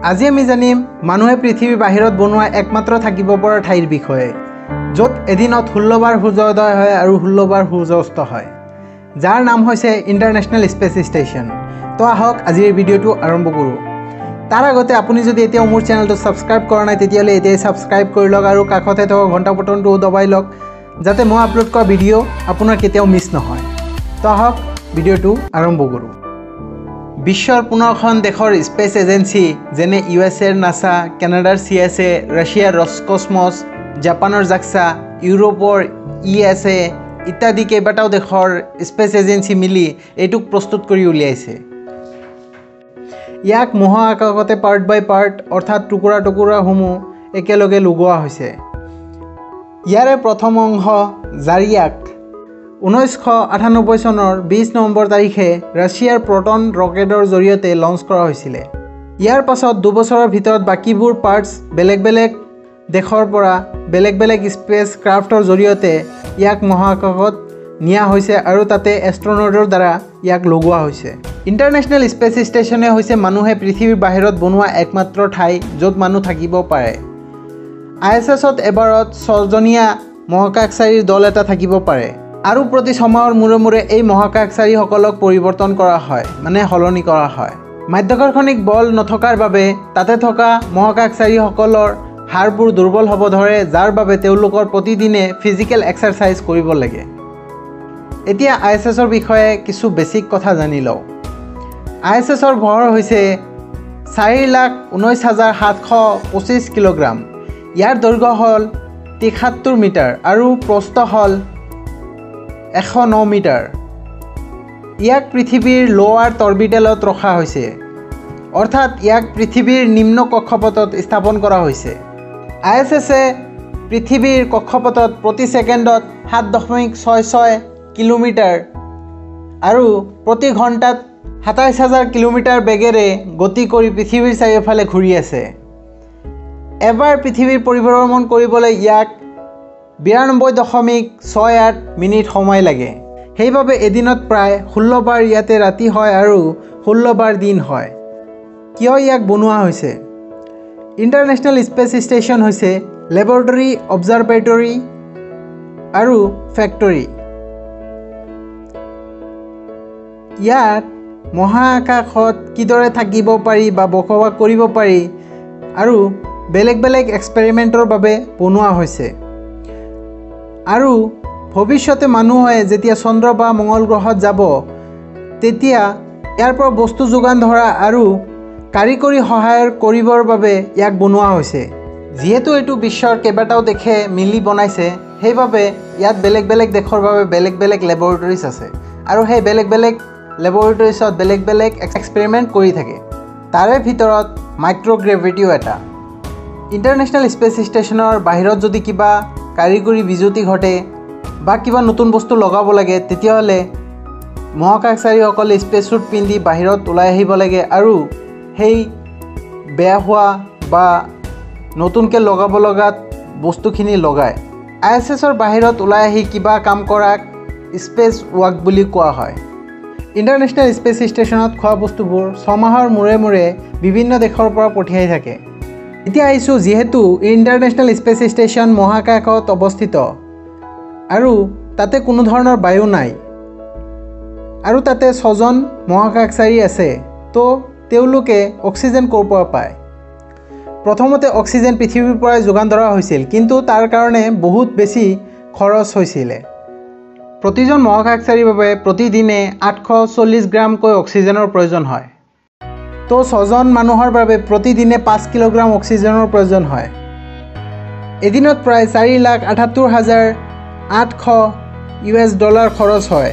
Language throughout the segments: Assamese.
আজি আমি জানিম মানুহে পৃথিৱীৰ বাহিৰত বনোৱা একমাত্ৰ থাকিব পৰা ঠাইৰ বিষয়ে, য'ত এদিনত 16 বাৰ সূৰ্যোদয় হয় আৰু 16 বাৰ সূৰ্যাস্ত হয়, যাৰ নাম হৈছে ইণ্টাৰনেশ্যনেল স্পেচ ষ্টেচন। তো আহক আজিৰ ভিডিঅ'টো আৰম্ভ কৰোঁ। তাৰ আগতে আপুনি যদি এতিয়াও মোৰ চেনেলটো ছাবস্ক্ৰাইব কৰা নাই তেতিয়াহ'লে এতিয়াই ছাবস্ক্ৰাইব কৰি লওক আৰু কাষতে থকা ঘণ্টা বটনটো দবাই লওক, যাতে মই আপলোড কৰা ভিডিঅ' আপোনাৰ কেতিয়াও মিছ নহয়। তো আহক ভিডিঅ'টো আৰম্ভ কৰোঁ। বিশ্বৰ 15খন দেশৰ স্পেচ এজেঞ্চি যেনে USA নাছা, কানাডাৰ CSA, ৰাছিয়াৰ ৰছকসমছ, জাপানৰ জাক্সা, ইউৰোপৰ ESA ইত্যাদি কেইবাটাও দেশৰ স্পেচ এজেঞ্চি মিলি এইটোক প্ৰস্তুত কৰি উলিয়াইছে। ইয়াক মহাকাশতে পাৰ্ট বাই পাৰ্ট অৰ্থাৎ টুকুৰা টুকুৰাসমূহ একেলগে লগোৱা হৈছে। ইয়াৰে প্ৰথম অংশ জাৰিয়াক 1998 চনৰ 20 নৱেম্বৰ তাৰিখে ৰাছিয়াৰ প্ৰটন ৰকেটৰ জৰিয়তে লঞ্চ কৰা হৈছিলে। ইয়াৰ পাছত 2 বছৰৰ ভিতৰত বাকীবোৰ পাৰ্টছ বেলেগ বেলেগ দেশৰ পৰা বেলেগ বেলেগ স্পেচ ক্ৰাফ্টৰ জৰিয়তে ইয়াক মহাকাশত নিয়া হৈছে আৰু তাতে এষ্ট্ৰনটৰ দ্বাৰা ইয়াক লগোৱা হৈছে। ইণ্টাৰনেশ্যনেল স্পেচ ষ্টেচনে হৈছে মানুহে পৃথিৱীৰ বাহিৰত বনোৱা একমাত্ৰ ঠাই য'ত মানুহ থাকিব পাৰে। ISSত এবাৰত 6জনীয়া মহাকাশচাৰীৰ দল এটা থাকিব পাৰে আৰু প্ৰতি 6 মাহৰ মূৰে মূৰে এই মহাকাশচাৰীসকলক পৰিৱৰ্তন কৰা হয়, মানে সলনি কৰা হয়। মাধ্যাকৰ্ষণিক বল নথকাৰ বাবে তাতে থকা মহাকাশচাৰীসকলৰ হাড়বোৰ দুৰ্বল হ'ব ধৰে, যাৰ বাবে তেওঁলোকৰ প্ৰতিদিনে ফিজিকেল এক্সাৰচাইজ কৰিব লাগে। এতিয়া ISSৰ বিষয়ে কিছু বেছিক কথা জানি লওঁ। ISSৰ ভৰ হৈছে 4,19,725 কিলোগ্ৰাম। ইয়াৰ দৈৰ্ঘ্য হ'ল 73 মিটাৰ আৰু প্ৰস্থ হ'ল 109 মিটাৰ। ইয়াক পৃথিৱীৰ লোৱাৰ টৰ্বিটেলত ৰখা হৈছে, অৰ্থাৎ ইয়াক পৃথিৱীৰ নিম্ন কক্ষপথত স্থাপন কৰা হৈছে। ISSে পৃথিৱীৰ কক্ষপথত প্ৰতি ছেকেণ্ডত 7.66 কিলোমিটাৰ আৰু প্ৰতি ঘণ্টাত 27,000 কিলোমিটাৰ বেগেৰে গতি কৰি পৃথিৱীৰ চাৰিওফালে ঘূৰি আছে। এবাৰ পৃথিৱীৰ পৰিভ্ৰমণ কৰিবলৈ ইয়াক 92.68 মিনিট সময় লাগে। সেইবাবে এদিনত প্ৰায় 16 বাৰ ইয়াতে ৰাতি হয় আৰু 16 বাৰ দিন হয়। কিয় ইয়াক বনোৱা হৈছে? ইণ্টাৰনেশ্যনেল স্পেচ ষ্টেচন হৈছে লেবৰেটৰী, অবজাৰভেটৰী আৰু ফেক্টৰী। ইয়াত মহাকাশত কিদৰে থাকিব পাৰি বা বসবাস কৰিব পাৰি আৰু বেলেগ বেলেগ এক্সপেৰিমেণ্টৰ বাবে বনোৱা হৈছে। আৰু ভৱিষ্যতে মানুহে যেতিয়া চন্দ্ৰ বা মঙ্গল গ্ৰহত যাব তেতিয়া ইয়াৰ পৰা বস্তু যোগান ধৰা আৰু কাৰিকৰী সহায় কৰিবৰ বাবে ইয়াক বনোৱা হৈছে। যিহেতু এইটো বিশ্বৰ কেইবাটাও দেশে মিলি বনাইছে, সেইবাবে ইয়াত বেলেগ বেলেগ দেশৰ বাবে বেলেগ বেলেগ লেবৰেটৰিজ আছে আৰু সেই বেলেগ বেলেগ লেবৰেটৰিজত বেলেগ বেলেগ এক্সপেৰিমেণ্ট কৰি থাকে। তাৰে ভিতৰত মাইক্ৰগ্ৰেভিটিও এটা। ইণ্টাৰনেশ্যনেল স্পেচ ষ্টেচনৰ বাহিৰত যদি কিবা কাৰিকৰী বিজুতি ঘটে বা কিবা নতুন বস্তু লগাব লাগে, তেতিয়াহ'লে মহাকাশচাৰীসকলে স্পেচ শ্বুট পিন্ধি বাহিৰত ওলাই আহিব লাগে আৰু সেই বেয়া হোৱা বা নতুনকৈ লগাব লগাত বস্তুখিনি লগায়। ISSৰ বাহিৰত ওলাই আহি কিবা কাম কৰাক স্পেচ ৱাক বুলি কোৱা হয়। ইণ্টাৰনেশ্যনেল স্পেচ ষ্টেচনত খোৱা বস্তুবোৰ 6 মাহৰ মূৰে মূৰে বিভিন্ন দেশৰ পৰা পঠিয়াই থাকে। এতিয়া আহিছোঁ, যিহেতু ইণ্টাৰনেশ্যনেল স্পেচ ষ্টেচন মহাকাশত অৱস্থিত আৰু তাতে কোনো ধৰণৰ বায়ু নাই আৰু তাতে 6জন মহাকাশচাৰী আছে, তো তেওঁলোকে অক্সিজেন ক'ৰ পৰা পায়? প্ৰথমতে অক্সিজেন পৃথিৱীৰ পৰাই যোগান ধৰা হৈছিল, কিন্তু তাৰ কাৰণে বহুত বেছি খৰচ হৈছিলে। প্ৰতিজন মহাকাশচাৰীৰ বাবে প্ৰতিদিনে 840 গ্ৰামকৈ অক্সিজেনৰ প্ৰয়োজন হয়। তো 6জন মানুহৰ বাবে প্ৰতিদিনে 5 কিলোগ্ৰাম অক্সিজেনৰ প্ৰয়োজন হয়। এদিনত প্ৰায় 4,78,800 US$ খৰচ হয়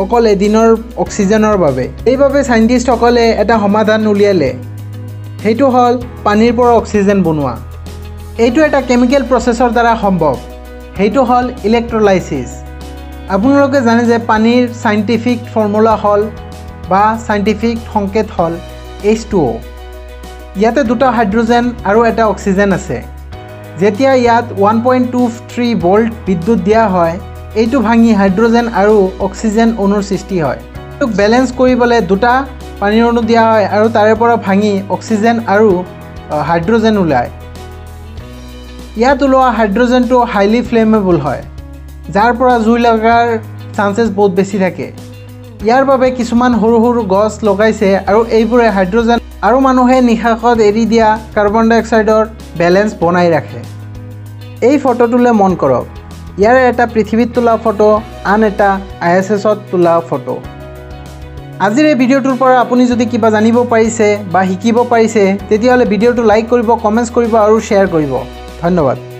অকল এদিনৰ অক্সিজেনৰ বাবে। এইবাবে চাইণ্টিষ্টসকলে এটা সমাধান উলিয়ালে, সেইটো হ'ল পানীৰ পৰা অক্সিজেন বনোৱা। এইটো এটা কেমিকেল প্ৰচেছৰ দ্বাৰা সম্ভৱ, সেইটো হ'ল ইলেক্ট্ৰলাইচিছ। আপোনালোকে জানে যে পানীৰ চাইণ্টিফিক ফৰ্মুলা হ'ল বা চাইণ্টিফিক সংকেত হ'ল H2O। ইয়াতে 2টা হাইড্ৰজেন আৰু এটা অক্সিজেন আছে। যেতিয়া ইয়াত 1.23 ভোল্ট বিদ্যুৎ দিয়া হয়, এইটো ভাঙি হাইড্ৰজেন আৰু অক্সিজেন অণুৰ সৃষ্টি হয়। এইটোক বেলেন্স কৰিবলৈ 2টা পানীৰ অণু দিয়া হয় আৰু তাৰে পৰা ভাঙি অক্সিজেন আৰু হাইড্ৰজেন ওলায়। ইয়াত ওলোৱা হাইড্ৰজেনটো হাইলি ফ্লেমেবল হয়, যাৰ পৰা জুই লগাৰ চান্সেছ বহুত বেছি থাকে। ইয়াৰ বাবে কিছুমান সৰু সৰু গছ লগাইছে আৰু এইবোৰে হাইড্ৰজেন আৰু মানুহে নিশাহত এৰি দিয়া কাৰ্বন ডাই অক্সাইডৰ বেলেঞ্চ বনাই ৰাখে। এই ফটোটোলৈ মন কৰক, ইয়াৰে এটা পৃথিৱীত তোলা ফটো, আন এটা ISSত তোলা ফটো। আজিৰ এই ভিডিঅ'টোৰ পৰা আপুনি যদি কিবা জানিব পাৰিছে বা শিকিব পাৰিছে তেতিয়াহ'লে ভিডিঅ'টো লাইক কৰিব, কমেণ্টছ কৰিব আৰু শ্বেয়াৰ কৰিব। ধন্যবাদ।